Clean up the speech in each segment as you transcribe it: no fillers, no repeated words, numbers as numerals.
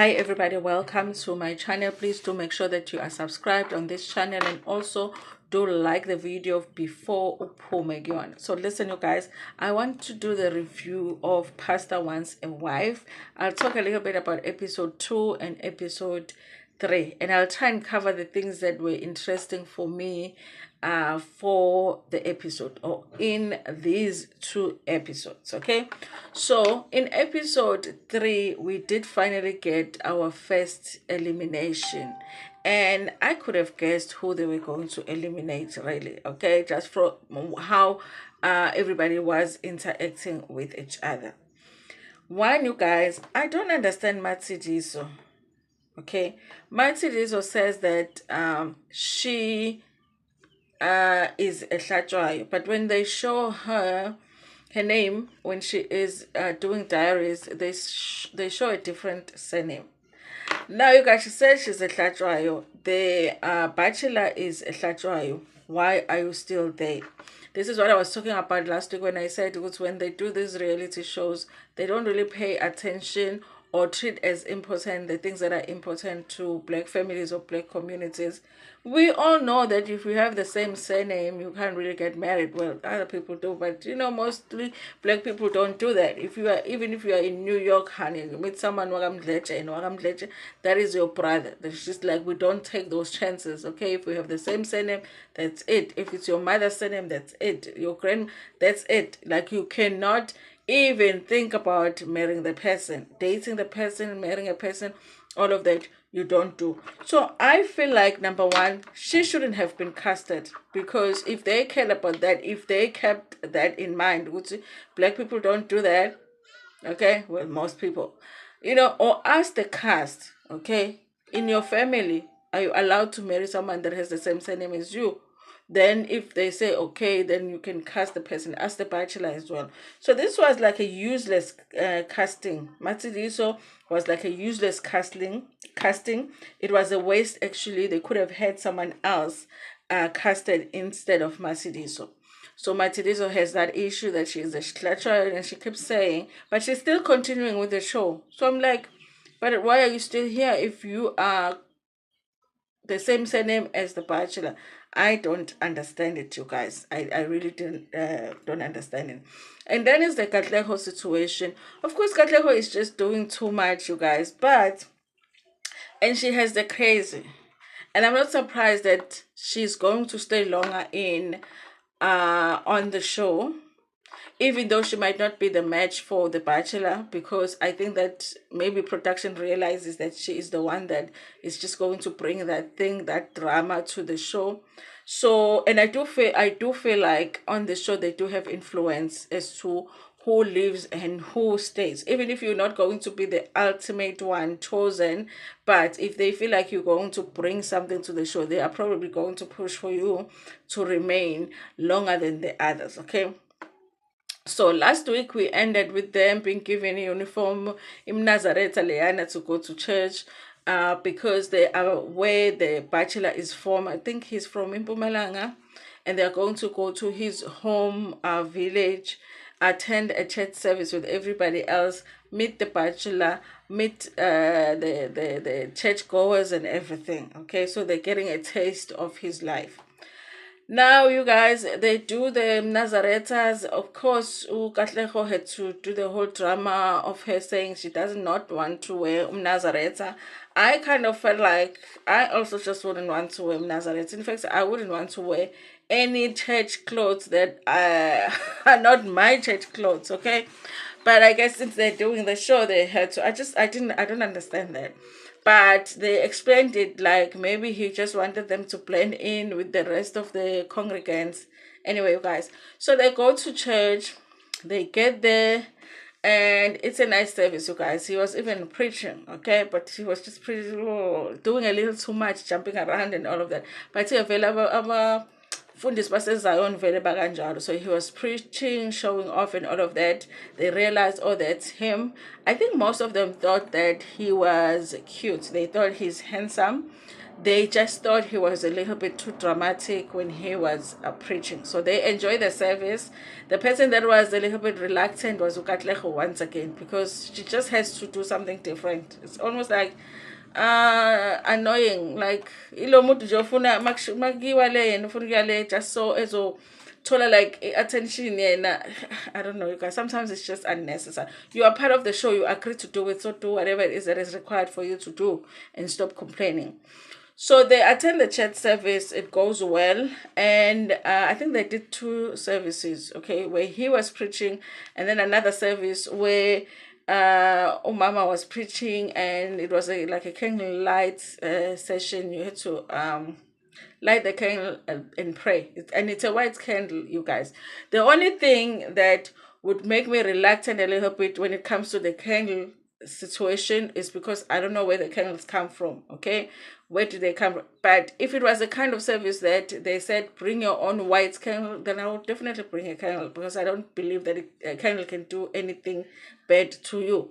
Hi everybody, welcome to my channel. Please do make sure that you are subscribed on this channel and also do like the video before uphume. So listen you guys, I want to do the review of Pastor Wants a Wife. I'll talk a little bit about episode 2 and episode 3, and I'll try and cover the things that were interesting for me for the episode or in these 2 episodes. Okay, so in episode 3 we did finally get our first elimination, and I could have guessed who they were going to eliminate, really. Okay, just from how everybody was interacting with each other. One, you guys, I don't understand Matsidiso. Okay, Matsidiso says that she is a Hlatshwayo, but when they show her name when she is doing diaries, they show a different surname. Now you guys, she says she's a Hlatshwayo. The bachelor is a Hlatshwayo. Why are you still there? This is what I was talking about last week when I said it was when they do these reality shows, they don't really pay attention or treat as important the things that are important to black families or black communities. We all know that if you have the same surname, you can't really get married. Well, other people do, but mostly black people don't do that. Even if you are in New York, honey, you meet someone Wagamdleche, that is your brother. It's just like we don't take those chances. Okay, if we have the same surname, that's it. If it's your mother's surname, that's it. Your that's it. Like, you cannot even think about marrying the person, dating the person, marrying a person, all of that you don't do. So I feel like, number one, she shouldn't have been casted, because if they cared about that, if they kept that in mind, which black people don't do that, okay, well, most people, or ask the cast, okay, in your family, are you allowed to marry someone that has the same surname as you? Then if they say okay, then you can cast the person, ask the bachelor as well. So this was like a useless casting. Matsidiso was like a useless casting. It was a waste, actually. They could have had someone else casted instead of Matsidiso. So Matsidiso has that issue that she's a Hlatshwayo, and she keeps saying, but she's still continuing with the show. So I'm like, but why are you still here if you are the same surname as the bachelor? I don't understand it, you guys. I really don't understand it. And then is the Katlego situation. Of course, Katlego is just doing too much, you guys. And she has the crazy. And I'm not surprised that she's going to stay longer on the show, even though she might not be the match for the bachelor, because I think that maybe production realizes that she is the one that is just going to bring that drama to the show. So, and I do feel like on the show they do have influence as to who lives and who stays, even if you're not going to be the ultimate one chosen. But if they feel like you're going to bring something to the show, they are probably going to push for you to remain longer than the others. Okay, so last week we ended with them being given a uniform in Nazareth Leana to go to church, because they are where the bachelor is from. I think he's from Mpumalanga, and they're going to go to his home village, attend a church service with everybody else, meet the bachelor, meet the church goers and everything. Okay, so they're getting a taste of his life. Now, you guys, they do the Nazaretas. Of course, Katlego had to do the whole drama of her saying she does not want to wear Nazareta. I kind of felt like I also just wouldn't want to wear Nazareta. In fact, I wouldn't want to wear any church clothes that are not my church clothes, okay? But I guess since they're doing the show, they had to. I don't understand that. But they explained it like maybe he just wanted them to blend in with the rest of the congregants. Anyway, you guys, so they go to church, they get there, and it's a nice service, you guys. He was even preaching, okay, but he was just doing a little too much, jumping around and all of that. But he available Fundis basezayo vele bakanjalo. So he was preaching, showing off and all of that. They realized, oh, that's him. I think most of them thought that he was cute. They thought he's handsome. They just thought he was a little bit too dramatic when he was preaching. So they enjoyed the service. The person that was a little bit reluctant was Ukatleho once again, because she just has to do something different. It's almost like annoying, like ilo muntu nje ufuna makiwa le yena ufuna ukuya le just so ezothola like attention yena. I don't know, you guys, sometimes it's just unnecessary. You are part of the show, you agree to do it, so do whatever it is that is required for you to do and stop complaining. So they attend the church service, it goes well, and I think they did two services, okay, where he was preaching, and then another service where Umama was preaching, and it was like a candle light session. You had to light the candle and pray. And it's a white candle, you guys. The only thing that would make me reluctant a little bit when it comes to the candle situation is because I don't know where the candles come from, okay? Where do they come from? But if it was a kind of service that they said bring your own white candle, then I would definitely bring a candle, because I don't believe that a candle can do anything bad to you.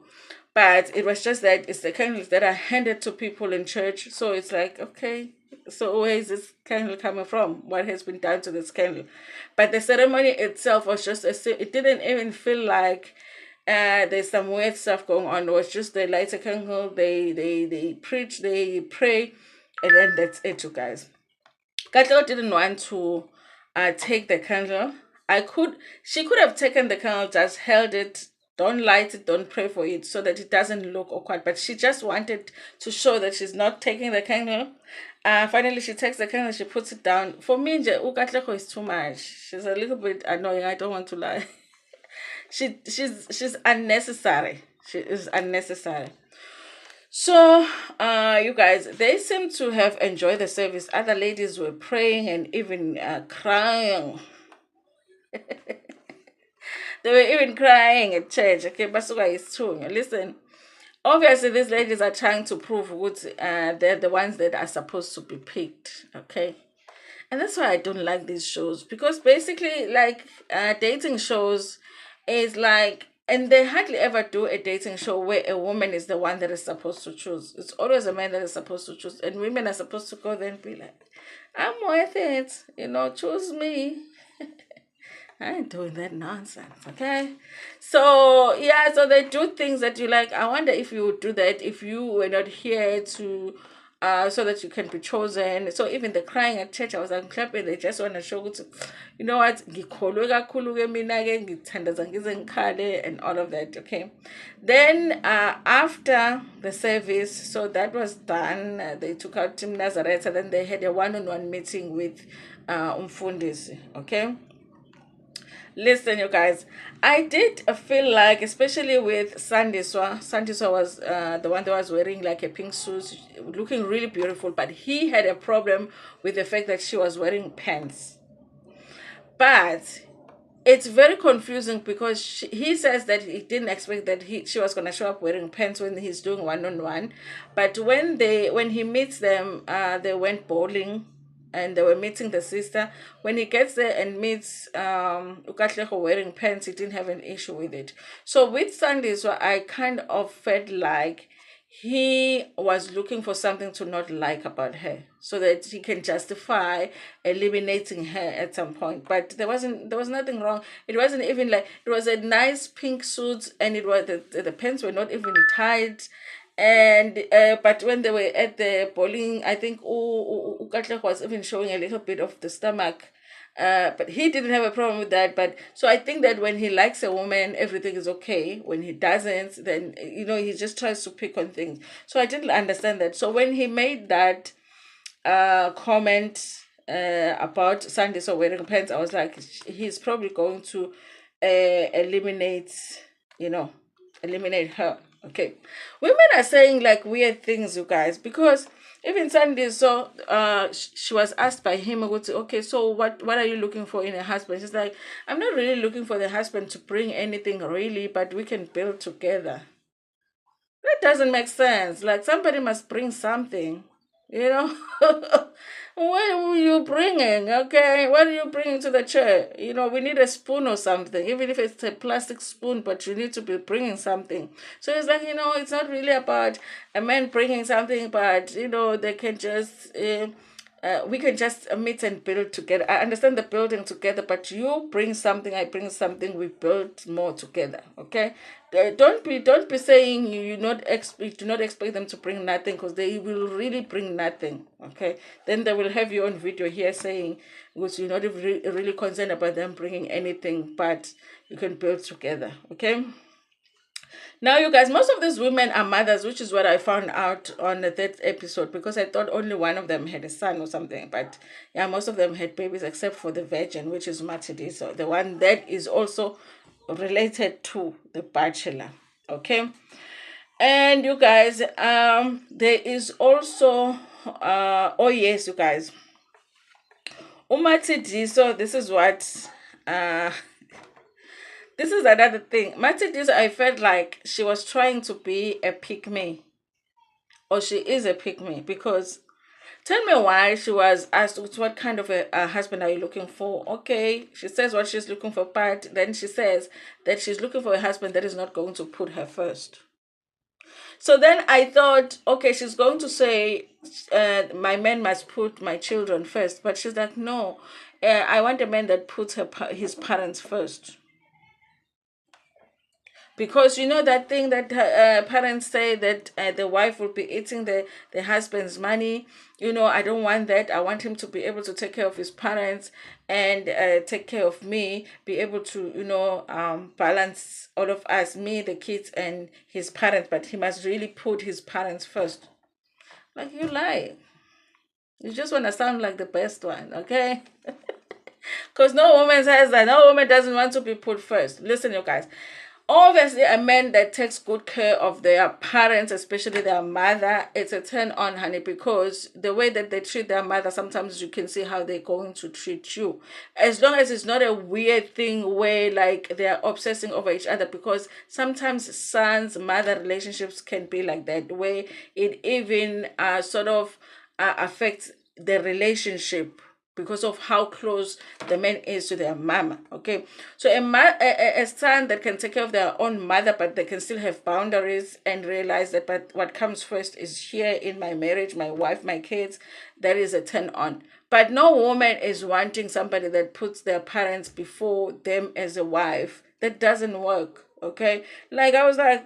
But it was just that it's the candles that are handed to people in church. So it's like, okay, so where is this candle coming from? What has been done to this candle? But the ceremony itself was just, it didn't even feel like there's some weird stuff going on. It was just they light a candle, they preach, they pray, and then that's it, you guys. Katlo didn't want to take the candle. She could have taken the candle, just held it, don't light it, don't pray for it, so that it doesn't look awkward. But she just wanted to show that she's not taking the candle. Finally, she takes the candle, she puts it down. For me, Ukatleko is too much. She's a little bit annoying. I don't want to lie. She's unnecessary. She is unnecessary. So, you guys, they seem to have enjoyed the service. Other ladies were praying and even crying. They were even crying at church. Okay, Basuka is true. Listen, obviously, these ladies are trying to prove what they're the ones that are supposed to be picked. Okay, and that's why I don't like these shows, because basically, like dating shows is like, and they hardly ever do a dating show where a woman is the one that is supposed to choose. It's always a man that is supposed to choose, and women are supposed to go there and be like, I'm worth it, choose me. I ain't doing that nonsense, okay? So, yeah, so they do things that you like. I wonder if you would do that if you were not here to, so that you can be chosen. So even the crying at church, I was clapping. They just want to show to, you know what, ngikholwe kakhulu ke mina ke, ngithandaza ngize ngikhale and all of that, okay? Then after the service, so that was done. They took out Tim Nazareth, and then they had a one-on-one meeting with mfundisi, okay? Listen, you guys, I did feel like, especially with Sandiswa was the one that was wearing like a pink suit, looking really beautiful, but he had a problem with the fact that she was wearing pants. But it's very confusing because he says that he didn't expect that she was going to show up wearing pants when he's doing one-on-one. But when he meets them, they went bowling and they were meeting the sister. When he gets there and meets Ukatleho wearing pants, he didn't have an issue with it. So with Sunday, so I kind of felt like he was looking for something to not like about her so that he can justify eliminating her at some point. But there was nothing wrong. It wasn't even like, it was a nice pink suit, and it was the pants were not even tied. And but when they were at the bowling, I think Ukatlek was even showing a little bit of the stomach. But he didn't have a problem with that. But so I think that when he likes a woman, everything is okay. When he doesn't, then he just tries to pick on things. So I didn't understand that. So when he made that comment about Sunday so wearing pants, I was like, he's probably going to eliminate her. Okay, women are saying like weird things, you guys, because even Sunday, so she was asked by him, okay, so what are you looking for in a husband? She's like, I'm not really looking for the husband to bring anything really, but we can build together. That doesn't make sense. Like, somebody must bring something. You know, what are you bringing? Okay, what are you bringing to the church? You know, we need a spoon or something, even if it's a plastic spoon, but you need to be bringing something. So it's like, it's not really about a man bringing something, but, they can just. We can just meet and build together. I understand the building together, but you bring something, I bring something. We build more together. Okay, don't be saying you do not expect them to bring nothing, because they will really bring nothing. Okay, then they will have you on video here saying, because you're not really concerned about them bringing anything, but you can build together. Okay. Now, you guys, most of these women are mothers, which is what I found out on the third episode, because I thought only one of them had a son or something. But yeah, most of them had babies except for the virgin, which is Matidiso, the one that is also related to the bachelor. Okay. And you guys, there is also, oh yes, you guys, Umatidiso, this is what, uh, this is another thing. Matidiso, I felt like she was trying to be a pick me, or she is a pick me, because tell me why she was asked what kind of a husband are you looking for. Okay, she says what she's looking for, but then she says that she's looking for a husband that is not going to put her first. So then I thought, okay, she's going to say, my man must put my children first. But she's like, no, I want a man that puts his parents first. Because you know that thing that parents say, that the wife will be eating the husband's money. I don't want that. I want him to be able to take care of his parents and take care of me, be able to balance all of us, me, the kids, and his parents. But he must really put his parents first. Like, you lie. You just want to sound like the best one, okay? Because no woman says that. No woman doesn't want to be put first. Listen, you guys. Obviously, a man that takes good care of their parents, especially their mother, it's a turn on, honey, because the way that they treat their mother, sometimes you can see how they're going to treat you. As long as it's not a weird thing where, like, they're obsessing over each other, because sometimes sons-mother relationships can be like that, where it even sort of affects the relationship because of how close the man is to their mama. Okay, so a son that can take care of their own mother, but they can still have boundaries and realize that, but what comes first is here in my marriage, my wife, my kids. That is a turn on. But no woman is wanting somebody that puts their parents before them as a wife. That doesn't work. Okay, like, I was like,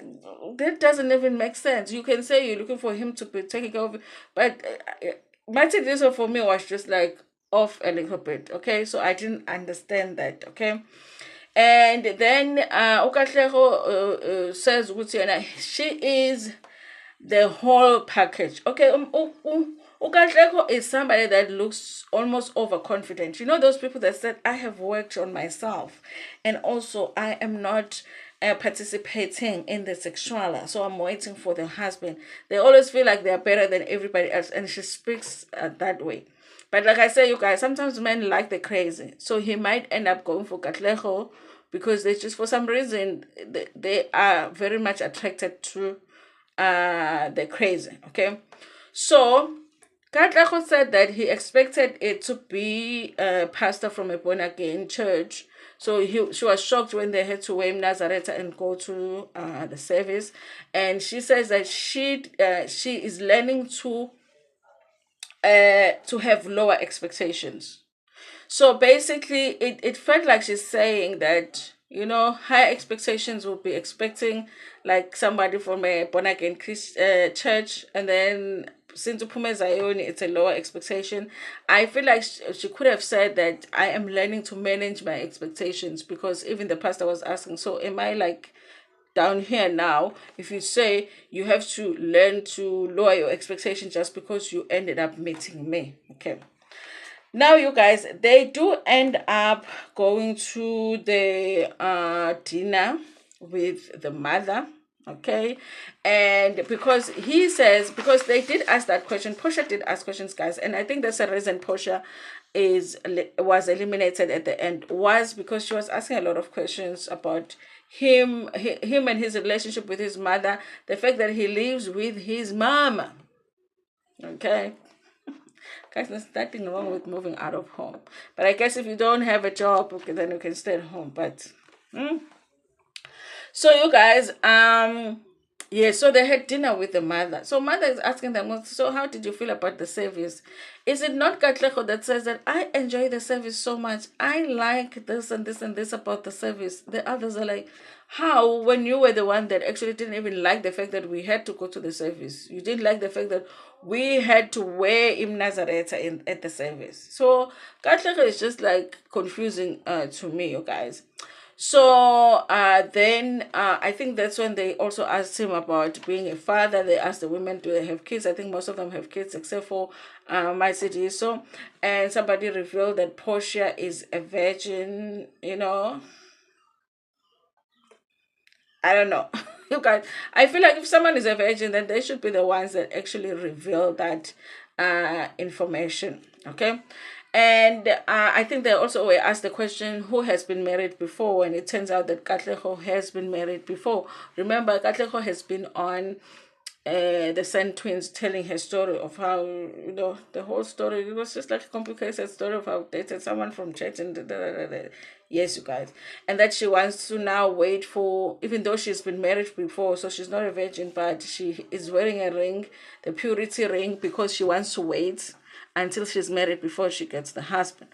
that doesn't even make sense. You can say you're looking for him to be taking care of, but my this for me was just like off a little bit. Okay, so I didn't understand that. Okay, and then Okatlego says she is the whole package. Okay, Okatlego is somebody that looks almost overconfident. You know those people that said, I have worked on myself, and also I am not participating in the sexual, so I'm waiting for the husband. They always feel like they're better than everybody else, and she speaks that way. But like I say, you guys, sometimes men like the crazy. So he might end up going for Katlejo, because they just, for some reason, they are very much attracted to the crazy. Okay. So Katlejo said that he expected it to be a pastor from a born again church. So she was shocked when they had to wear Nazareth and go to the service. And she says that she is learning to have lower expectations. So basically, it felt like she's saying that, high expectations will be expecting like somebody from a born again church, and then since Upume Zion, it's a lower expectation. I feel like she could have said that I am learning to manage my expectations, because even the pastor was asking, so am I like down here now? If you say you have to learn to lower your expectation just because you ended up meeting me. Okay. Now, you guys, they do end up going to the dinner with the mother. Okay, and because he says, because they did ask that question, Portia did ask questions, guys, and I think that's the reason Portia was eliminated at the end, was because she was asking a lot of questions about him and his relationship with his mother, the fact that he lives with his mom. Okay, Guys, there's nothing wrong with moving out of home. But I guess if you don't have a job, okay, then you can stay at home. But so you guys, yeah, so they had dinner with the mother. So mother is asking them, "Well, so how did you feel about the service? Is it not Katlego that says that I enjoy the service so much? I like this and this and this about the service." The others are like, how, when you were the one that actually didn't even like the fact that we had to go to the service? You didn't like the fact that we had to wear Im Nazareth at the service. So Katlego is just like confusing to me, you guys. So then I think that's when they also asked him about being a father. They asked the women, do they have kids? I think most of them have kids except for my city. So, and somebody revealed that Portia is a virgin, you know. I don't know. You guys, I feel like if someone is a virgin, then they should be the ones that actually reveal that information. Okay. And I think they also were asked the question, who has been married before? And it turns out that Katlego has been married before. Remember, Katlego has been on the Sun twins telling her story of how, you know, the whole story, it was just like a complicated story of how dated someone from church and yes, you guys, and that she wants to now wait for, even though she's been married before, so she's not a virgin, but she is wearing a ring, the purity ring, because she wants to wait until she's married before she gets the husband.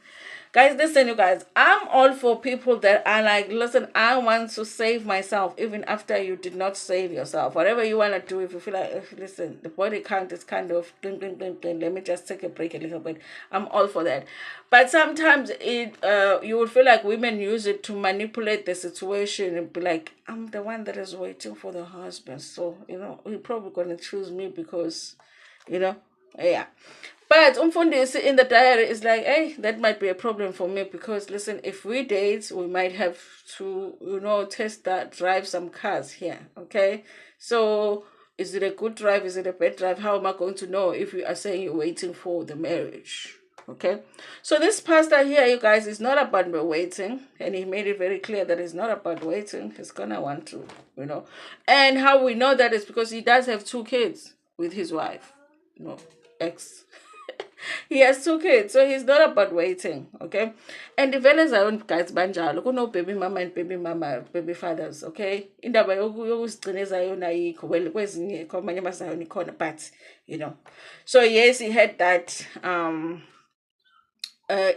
Guys, listen, you guys, I'm all for people that are like, listen, I want to save myself even after you did not save yourself. Whatever you want to do, if you feel like, listen, the body count is kind of, let me just take a break a little bit. I'm all for that. But sometimes you would feel like women use it to manipulate the situation and be like, I'm the one that is waiting for the husband. So, you know, you're probably going to choose me because, you know, yeah. But umfundisi in the diary is like, hey, that might be a problem for me because listen, if we date, we might have to, you know, test that, drive some cars here. Okay. So is it a good drive? Is it a bad drive? How am I going to know if you are saying you're waiting for the marriage? Okay. So this pastor here, you guys, is not about me waiting. And he made it very clear that it's not about waiting. He's gonna want to, you know. And how we know that is because he does have 2 kids with his wife. No, ex. He has 2 kids, so he's not about waiting, okay? And the vele zayo guys banjalo, kuno baby mama and baby mama, baby fathers, okay? Indaba yokuzigcineza yona ayikho, well kwezinye kwamanye amasayoni khona, but you know. So yes, he had that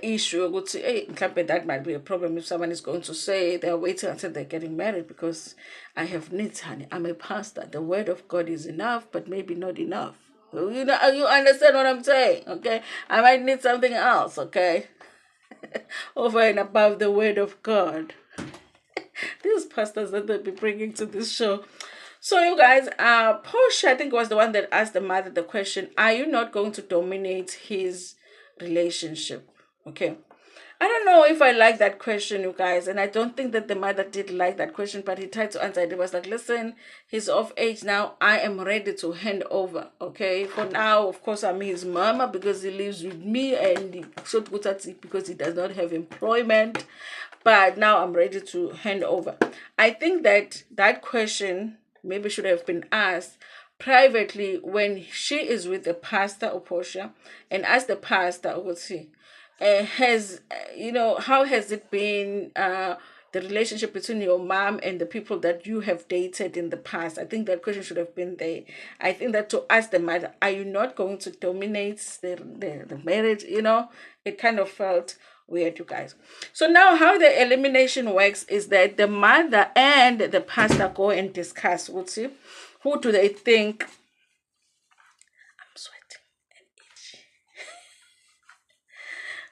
issue ukuthi hey mhlambe that might be a problem if someone is going to say they're waiting until they're getting married because I have needs, honey. I'm a pastor. The word of God is enough, but maybe not enough. You know, you understand what I'm saying, okay? I might need something else, okay? Over and above the word of God. These pastors that they'll be bringing to this show. So you guys, Portia, I think, was the one that asked the mother the question, are you not going to dominate his relationship? Okay. I don't know if I like that question, you guys, and I don't think that the mother did like that question, but he tried to answer it. He was like, listen, he's of age now. I am ready to hand over, okay? For now, of course, I'm his mama because he lives with me and because he does not have employment, but now I'm ready to hand over. I think that that question maybe should have been asked privately when she is with the pastor or Portia and ask the pastor, what's he? Has you know, how has it been the relationship between your mom and the people that you have dated in the past? I think that question should have been there. I think that to ask the mother, are you not going to dominate the marriage? You know, it kind of felt weird, you guys. So now how the elimination works is that the mother and the pastor go and discuss, would see, who do they think, I'm sweating.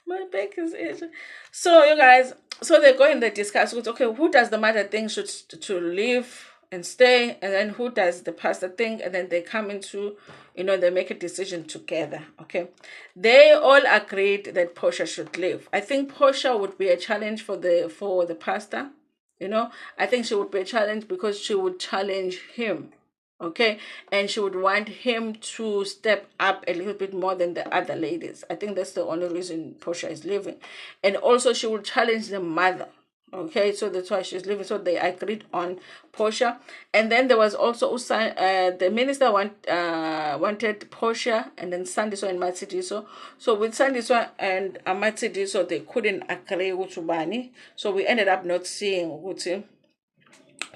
My back is itching. So you guys, so they go and they discuss, okay, who does the mother think should to leave and stay, and then who does the pastor think, and then they come into, you know, they make a decision together. Okay, they all agreed that Portia should leave. I think Portia would be a challenge for the pastor. You know, I think she would be a challenge because she would challenge him, okay, and she would want him to step up a little bit more than the other ladies. I think that's the only reason Portia is leaving. And also she would challenge the mother, Okay, so that's why she's leaving. So they agreed on Portia, and then there was also the minister wanted Portia, and then Sandiso and Matsidiso. So with Sandiso and Matsidiso, they couldn't agree with Ubani. So we ended up not seeing Uti,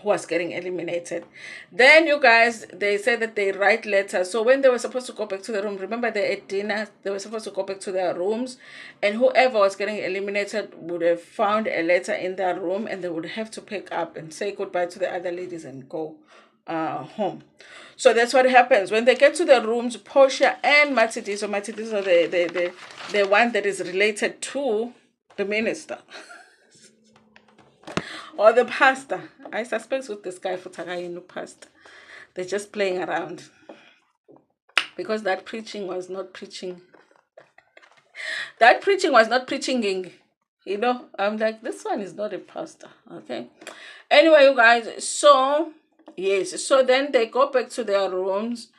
who was getting eliminated. Then you guys, they said that they write letters. So when they were supposed to go back to the room, remember they ate dinner, they were supposed to go back to their rooms, and whoever was getting eliminated would have found a letter in their room, and they would have to pick up and say goodbye to the other ladies and go home. So that's what happens when they get to the rooms. Portia and Matidiso, the one that is related to the minister or the pastor. I suspect with this guy for Tagayinu pastor. They're just playing around. Because that preaching was not preaching. That preaching was not preaching. You know, I'm like, this one is not a pastor. Okay. Anyway, you guys, so yes, so then they go back to their rooms.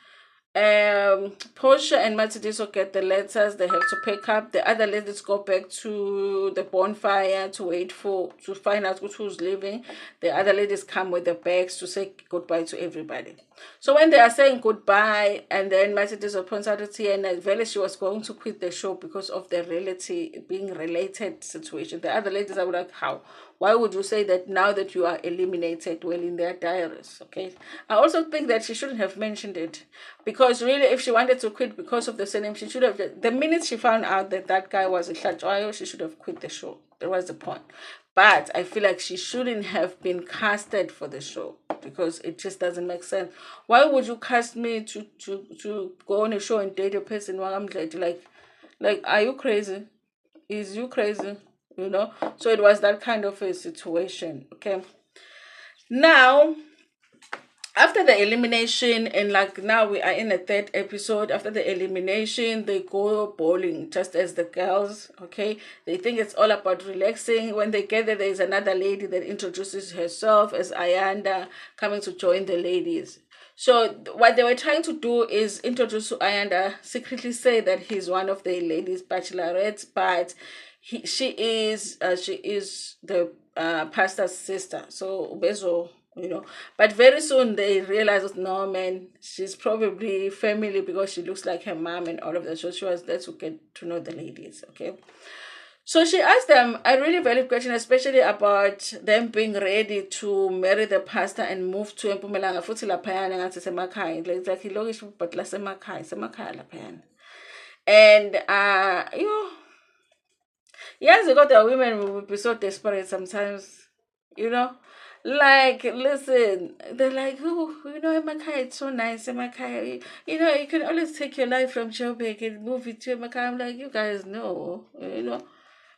Portia and Matidiso get the letters they have to pick up. The other ladies go back to the bonfire to wait to find out who's leaving. The other ladies come with the bags to say goodbye to everybody. So when they are saying goodbye, and then Matidiso points out to Tiana, Vele she was going to quit the show because of the being related situation. The other ladies are like, how? Why would you say that now that you are eliminated? Well, in their diaries, okay? I also think that she shouldn't have mentioned it, because really, if she wanted to quit because of the surname, she should have, the minute she found out that that guy was a Hlatshwayo, she should have quit the show. That was the point. But I feel like she shouldn't have been casted for the show, because it just doesn't make sense. Why would you cast me to go on a show and date a person while I'm like, are you crazy? Is you crazy? You know? So it was that kind of a situation. Okay. Now, after the elimination, and like now we are in the third episode, after the elimination, they go bowling just as the girls. Okay, they think it's all about relaxing. When they get there, there's another lady that introduces herself as Ayanda, coming to join the ladies. So what they were trying to do is introduce to Ayanda, secretly say that he's one of the ladies bachelorettes, but she is the pastor's sister. So Bezo, you know, but very soon they realized, no man, she's probably family, because she looks like her mom and all of that. So she was there to get to know the ladies. Okay, so she asked them a really valid question, especially about them being ready to marry the pastor and move to Mpumalanga futhi laphayana ngathi semakhaya, like ilokishi but semakhaya laphayana. And yes, you got the women will be so desperate sometimes, you know. Like, listen, they're like, oh, you know, Emakai, it's so nice, Emakai. You know, you can always take your life from Joburg and move it to Emakai. I'm like, you guys know, you know.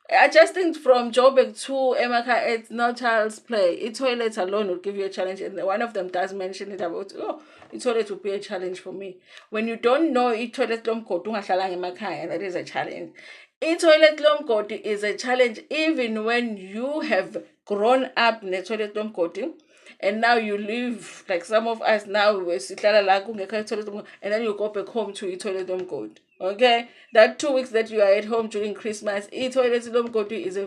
Adjusting from Joburg to Emakai, it's not child's play. Toilet alone will give you a challenge. And one of them does mention it about, oh, toilet will be a challenge for me. When you don't know toilet that is a challenge. Toilet lomgodi is a challenge even when you have grown up in the toilet lomgodi, and now you live like some of us now, and then you go back home to toilet lomgodi. Okay, that 2 weeks that you are at home during Christmas, toilet lomgodi is a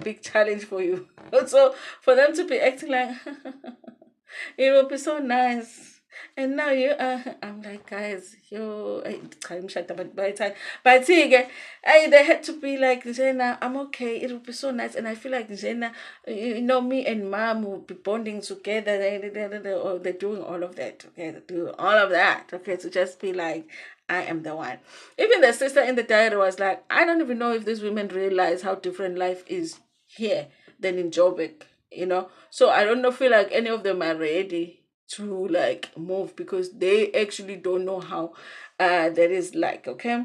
big challenge for you. So for them to be acting like it will be so nice. And now I'm like, guys, I'm shut up by the time. But see again, they had to be like, Jena, I'm okay. It will be so nice. And I feel like Jena, you know, me and mom will be bonding together. They're doing all of that. Okay, they're doing all of that. Okay, to just be like, I am the one. Even the sister in the diary was like, I don't even know if these women realize how different life is here than in Joburg, you know. So I don't know, feel like any of them are ready to like move, because they actually don't know how that is like. Okay,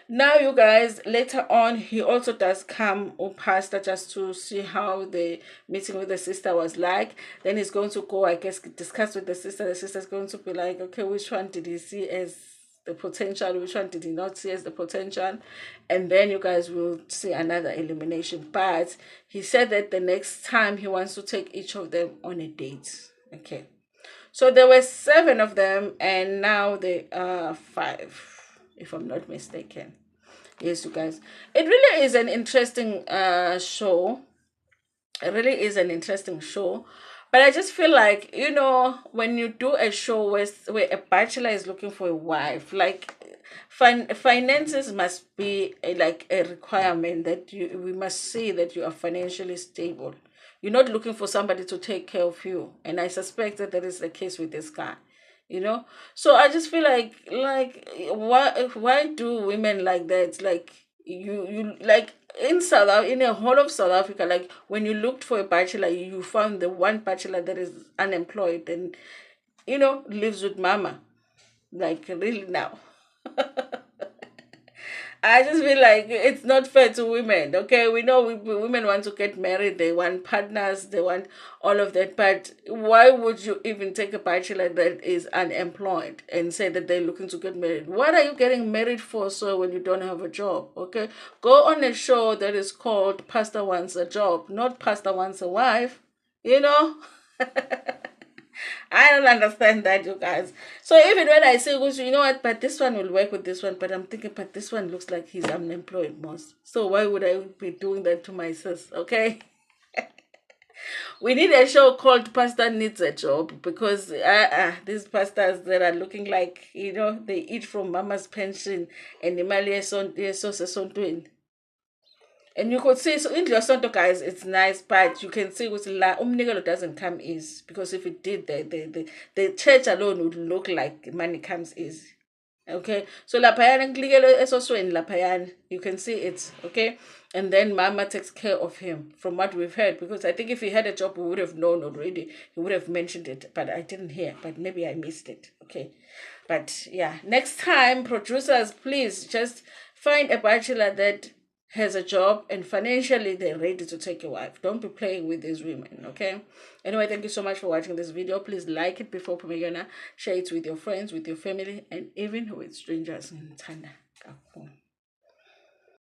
now you guys, later on he also does come or pastor just to see how the meeting with the sister was like. Then he's going to go, I guess, discuss with the sister's going to be like, okay, which one did he see as the potential, which one did he not see as the potential, and then you guys will see another elimination. But he said that the next time he wants to take each of them on a date. Okay, so there were 7 of them, and now there are 5, if I'm not mistaken. Yes, you guys. It really is an interesting show. It really is an interesting show. But I just feel like, when you do a show where a bachelor is looking for a wife, like finances must be like a requirement that we must see that you are financially stable. You're not looking for somebody to take care of you. And I suspect that is the case with this guy. So I just feel like why do women like that, like you like in the whole of South Africa, like when you looked for a bachelor, you found the one bachelor that is unemployed and lives with mama, like really now. I just feel like it's not fair to women. Okay, we know women want to get married, they want partners, they want all of that. But why would you even take a bachelor that is unemployed and say that they're looking to get married? What are you getting married for, so when you don't have a job? Okay, go on a show that is called Pastor Wants a Job, not Pastor Wants a Wife. You know. I don't understand that, you guys. So even when I say, you know what, but this one will work with this one, but I'm thinking, but this one looks like he's unemployed most. So why would I be doing that to my sis? Okay. We need a show called Pastor Needs a Job, because these pastors that are looking like, they eat from mama's pension and the Mali so doing. And you could see, so in your Sonto, guys, it's nice, but you can see with la umnikelo doesn't come easy, because if it did, the church alone would look like money comes easy. Okay, so lapayana nklikelo esosweni lapayana, you can see it. Okay, and then mama takes care of him, from what we've heard, because I think if he had a job, we would have known already. He would have mentioned it, but I didn't hear. But maybe I missed it. Okay, but yeah, next time, producers, please just find a bachelor that has a job and financially they're ready to take a wife. Don't be playing with these women, okay? Anyway, thank you so much for watching this video. Please like it before Pumegana. Share it with your friends, with your family, and even with strangers. Tanda.